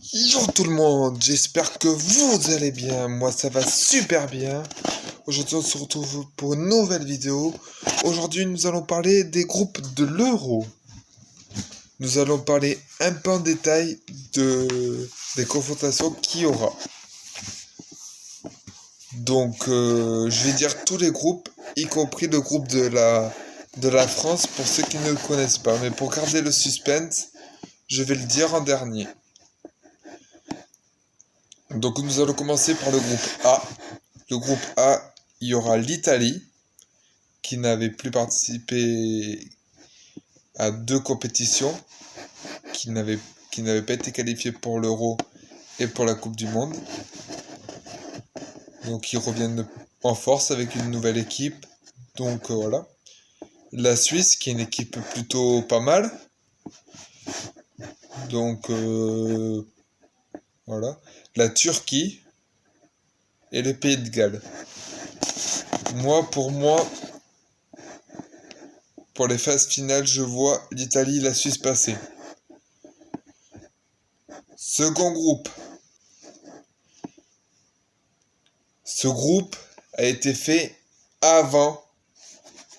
Yo tout le monde, j'espère que vous allez bien, moi ça va super bien. Aujourd'hui on se retrouve pour une nouvelle vidéo. Aujourd'hui nous allons parler des groupes de l'Euro. Nous allons parler un peu en détail des confrontations qu'il y aura. Donc je vais dire tous les groupes, y compris le groupe de la France pour ceux qui ne le connaissent pas. Mais pour garder le suspense, je vais le dire en dernier. Donc nous allons commencer par le groupe A. Le groupe A, il y aura l'Italie, qui n'avait plus participé à 2 compétitions, qui n'avait pas été qualifiée pour l'Euro et pour la Coupe du Monde. Donc ils reviennent en force avec une nouvelle équipe. Donc voilà. La Suisse, qui est une équipe plutôt pas mal. Donc voilà. La Turquie et le Pays de Galles. Pour les phases finales, je vois l'Italie et la Suisse passer. Second groupe. Ce groupe a été fait avant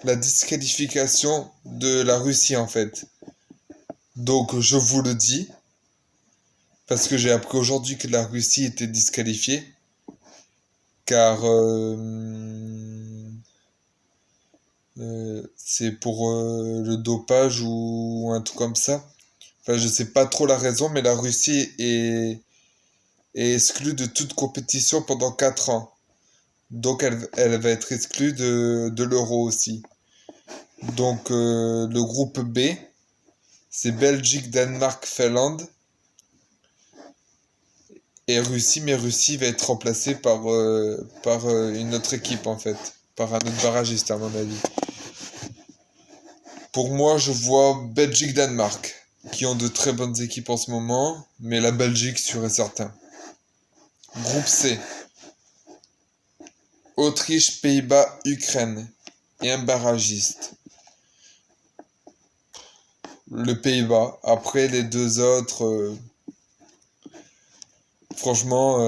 la disqualification de la Russie en fait. Donc je vous le dis, parce que j'ai appris aujourd'hui que la Russie était disqualifiée, car c'est pour le dopage ou un truc comme ça. Enfin, je sais pas trop la raison, mais la Russie est exclue de toute compétition pendant 4 ans. Donc elle va être exclue de l'Euro aussi. Donc le groupe B, c'est Belgique, Danemark, Finlande et Russie, mais Russie va être remplacée par une autre équipe en fait, par un autre barragiste à mon avis. Pour moi, je vois Belgique-Danemark, qui ont de très bonnes équipes en ce moment, mais la Belgique sûr et certain. Groupe C, Autriche, Pays-Bas, Ukraine et un barragiste. Le Pays-Bas. Après les deux autres, franchement,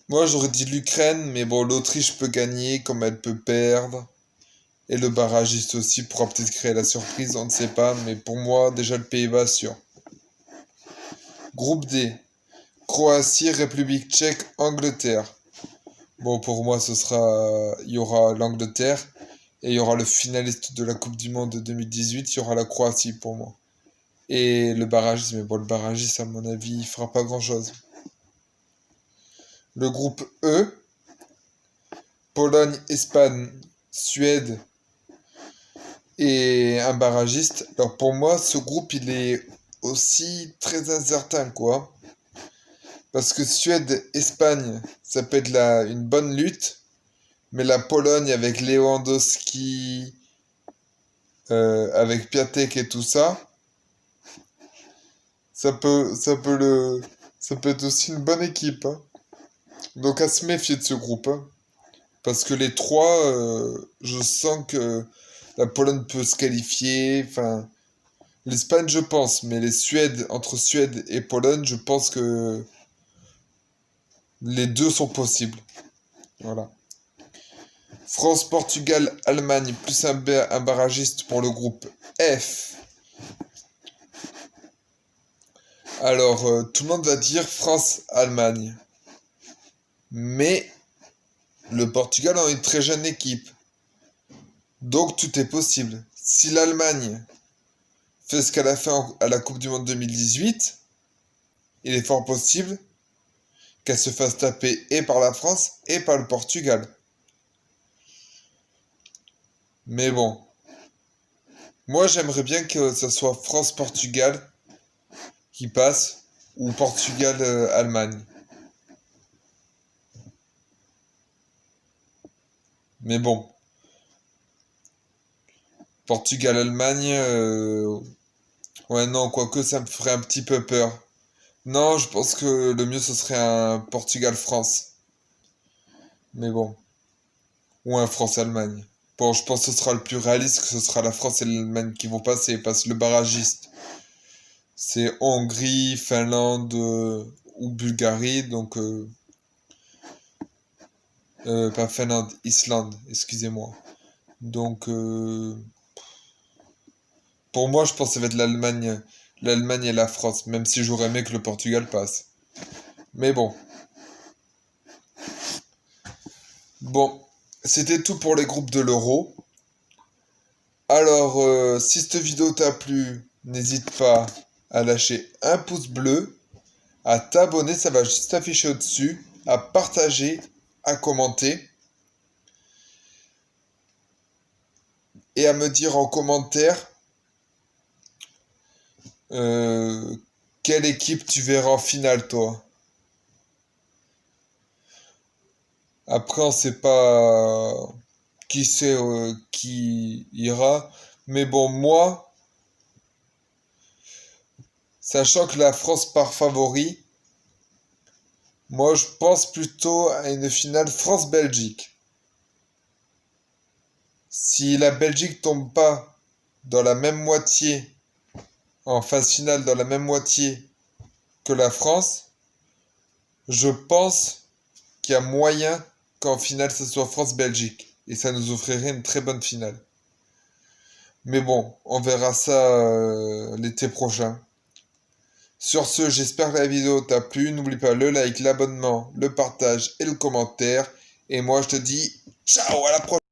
moi j'aurais dit l'Ukraine, mais bon, l'Autriche peut gagner comme elle peut perdre. Et le barragiste aussi pourra peut-être créer la surprise, on ne sait pas. Mais pour moi, déjà le Pays-Bas sûr. Groupe D. Croatie, République tchèque, Angleterre. Bon, pour moi, il y aura l'Angleterre. Et il y aura le finaliste de la Coupe du Monde de 2018, il y aura la Croatie pour moi. Et le barragiste, mais bon, le barragiste, à mon avis, il fera pas grand-chose. Le groupe E, Pologne, Espagne, Suède et un barragiste. Alors pour moi, ce groupe, il est aussi très incertain, quoi. Parce que Suède, Espagne, ça peut être une bonne lutte. Mais la Pologne avec Lewandowski, avec Piatek et tout ça, ça peut être aussi une bonne équipe, hein. Donc à se méfier de ce groupe, hein. Parce que les trois, je sens que la Pologne peut se qualifier. Enfin, l'Espagne, je pense, mais entre Suède et Pologne, je pense que les deux sont possibles. Voilà. France, Portugal, Allemagne, plus un barragiste pour le groupe F. Alors, tout le monde va dire France-Allemagne. Mais le Portugal a une très jeune équipe. Donc tout est possible. Si l'Allemagne fait ce qu'elle a fait à la Coupe du Monde 2018, il est fort possible qu'elle se fasse taper et par la France et par le Portugal. Mais bon, moi j'aimerais bien que ce soit France-Portugal qui passe ou Portugal-Allemagne. Mais bon, Portugal-Allemagne, ouais non, quoique ça me ferait un petit peu peur. Non, je pense que le mieux ce serait un Portugal-France. Mais bon. Ou un France-Allemagne. Bon, je pense que ce sera le plus réaliste, que ce sera la France et l'Allemagne qui vont passer, parce que le barragiste, c'est Hongrie, Finlande, ou Bulgarie, donc pas Finlande, Islande, excusez-moi. Donc pour moi, je pense que ça va être l'Allemagne et la France, même si j'aurais aimé que le Portugal passe. Mais bon. Bon, c'était tout pour les groupes de l'Euro. Alors, si cette vidéo t'a plu, n'hésite pas à lâcher un pouce bleu, à t'abonner, ça va juste s'afficher au-dessus, à partager, à commenter, et à me dire en commentaire euh, quelle équipe tu verras en finale, toi. Après, on sait pas qui c'est qui ira, mais bon, moi, sachant que la France part favori, moi, je pense plutôt à une finale France-Belgique. Si la Belgique tombe pas dans la même moitié, en phase finale dans la même moitié que la France, je pense qu'il y a moyen qu'en finale ce soit France-Belgique. Et ça nous offrirait une très bonne finale. Mais bon, on verra ça l'été prochain. Sur ce, j'espère que la vidéo t'a plu. N'oublie pas le like, l'abonnement, le partage et le commentaire. Et moi, je te dis ciao, à la prochaine.